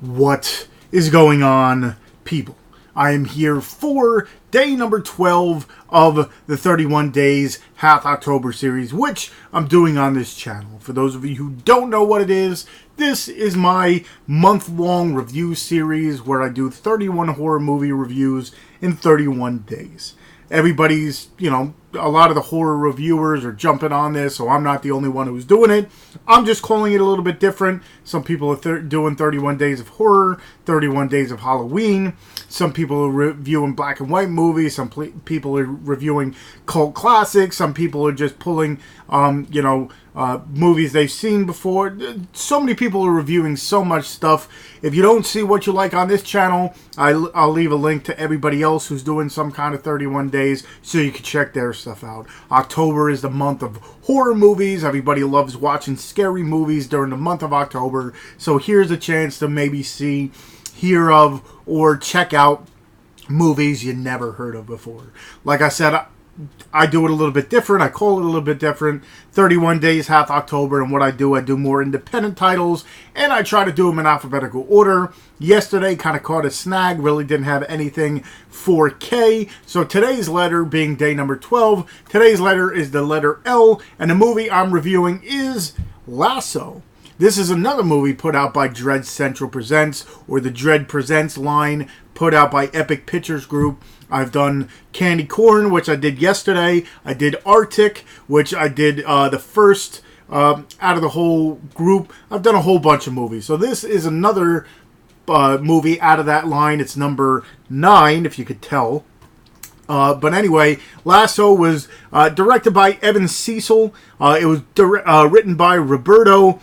What is going on, people? I am here for day number 12 of the 31 Days Half October series, which I'm doing on this channel. For those of you who don't know what it is, this is my month-long review series where I do 31 horror movie reviews in 31 days. Everybody's, a lot of the horror reviewers are jumping on this, so I'm not the only one who's doing it. I'm just calling it a little bit different. Some people are doing 31 Days of Horror, 31 Days of Halloween. Some people are reviewing black and white movies. Some people are reviewing cult classics. Some people are just pulling, movies they've seen before. So many people are reviewing so much stuff. If you don't see what you like on this channel, I'll leave a link to everybody else who's doing some kind of 31 days so you can check their stuff out. October is the month of horror movies. Everybody loves watching scary movies during the month of October. So here's a chance to maybe see, hear of, or check out movies you never heard of before. Like I said, I do it a little bit different. I call it a little bit different. 31 Days, Half October, and what I do more independent titles, and I try to do them in alphabetical order. Yesterday kind of caught a snag, really didn't have anything 4K. So today's letter being day number 12, today's letter is the letter L, and the movie I'm reviewing is Lasso. This is another movie put out by Dread Central Presents, or the Dread Presents line, put out by Epic Pictures Group. I've done Candy Corn, which I did yesterday. I did Arctic, which I did the first out of the whole group. I've done a whole bunch of movies. So this is another movie out of that line. It's number 9, if you could tell. But anyway, Lasso was directed by Cecil. It was written by Roberto.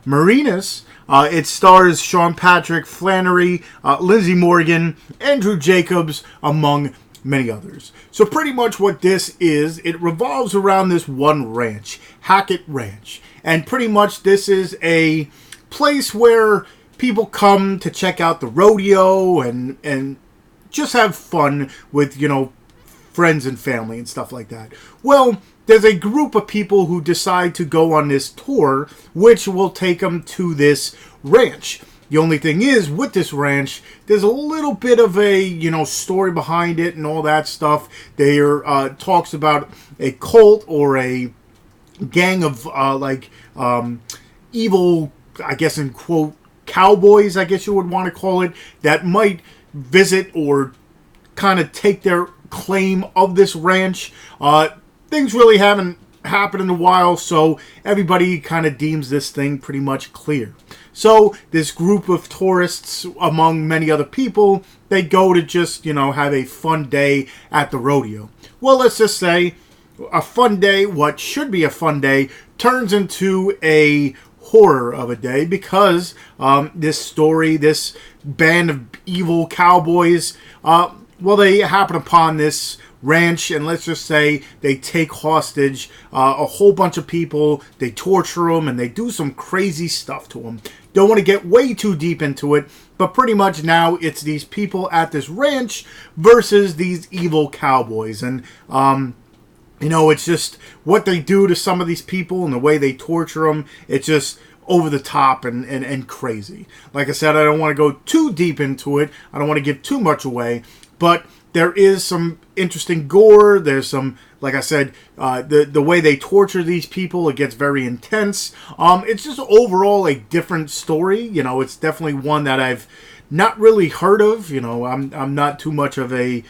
Marinas. It stars Sean Patrick, Flanery, Lindsey Morgan, Andrew Jacobs, among many others. So pretty much what this is, it revolves around this one ranch, Hackett Ranch. And pretty much this is a place where people come to check out the rodeo and just have fun with, friends and family and stuff like that. Well, there's a group of people who decide to go on this tour, which will take them to this ranch. The only thing is, with this ranch, there's a little bit of a, story behind it and all that stuff. There talks about a cult or a gang of, evil, I guess in quote, cowboys, I guess you would want to call it, that might visit or kind of take their claim of this ranch. Things really haven't happened in a while, so everybody kind of deems this thing pretty much clear. So this group of tourists, among many other people, they go to just, have a fun day at the rodeo. Well, let's just say a fun day, what should be a fun day, turns into a horror of a day because this band of evil cowboys, they happen upon this ranch, and let's just say they take hostage a whole bunch of people. They torture them, and they do some crazy stuff to them. Don't want to get way too deep into it, but pretty much now it's these people at this ranch versus these evil cowboys. And, it's just what they do to some of these people and the way they torture them. It's just over the top and crazy. Like I said, I don't want to go too deep into it. I don't want to give too much away, but there is some interesting gore. There's some, like I said, the way they torture these people, it gets very intense. It's just overall a different story. It's definitely one that I've not really heard of. I'm not too much of a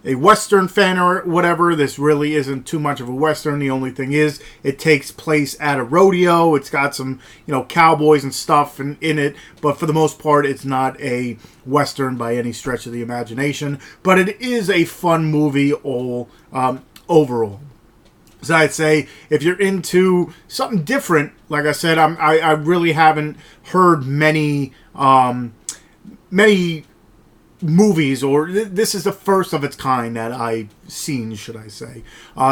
Western fan or whatever. This really isn't too much of a Western. The only thing is, it takes place at a rodeo. It's got some, cowboys and stuff in it. But for the most part, it's not a Western by any stretch of the imagination. But it is a fun movie overall. So I'd say, if you're into something different, like I said, I really haven't heard many movies, or this is the first of its kind that I've seen, should I say.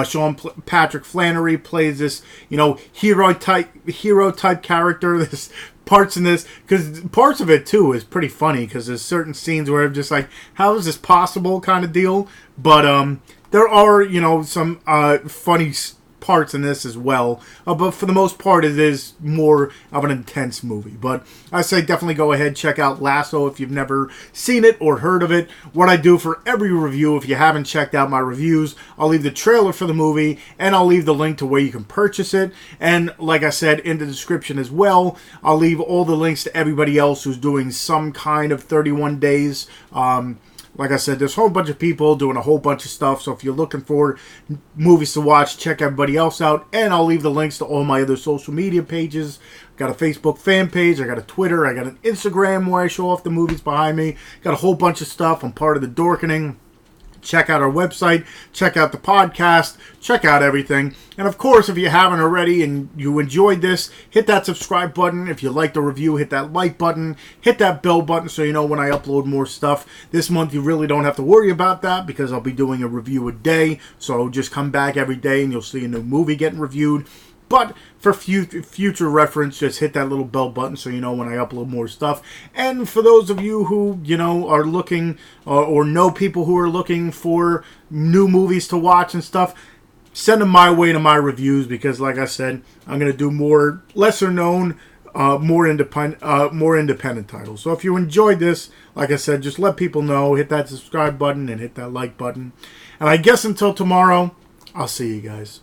Sean Patrick Flanery plays this, hero type character. There's parts in this, because parts of it too is pretty funny, because there's certain scenes where I'm just like, how is this possible kind of deal? But there are, some funny parts in this as well. But for the most part, it is more of an intense movie. But I say definitely go ahead, check out Lasso if you've never seen it or heard of it. What I do for every review, if you haven't checked out my reviews, I'll leave the trailer for the movie, and I'll leave the link to where you can purchase it. And like I said, in the description as well, I'll leave all the links to everybody else who's doing some kind of 31 days. Like I said, there's a whole bunch of people doing a whole bunch of stuff. So if you're looking for movies to watch, check everybody else out. And I'll leave the links to all my other social media pages. Got a Facebook fan page. I got a Twitter. I got an Instagram where I show off the movies behind me. Got a whole bunch of stuff. I'm part of the Dorkening. Check out our website, check out the podcast, check out everything. And of course, if you haven't already and you enjoyed this, hit that subscribe button. If you like the review, hit that like button, hit that bell button so you know when I upload more stuff. This month, you really don't have to worry about that because I'll be doing a review a day. So just come back every day and you'll see a new movie getting reviewed. But for future reference, just hit that little bell button so you know when I upload more stuff. And for those of you who, are looking or know people who are looking for new movies to watch and stuff, send them my way to my reviews because, like I said, I'm going to do more lesser known, more independent titles. So if you enjoyed this, like I said, just let people know. Hit that subscribe button and hit that like button. And I guess until tomorrow, I'll see you guys.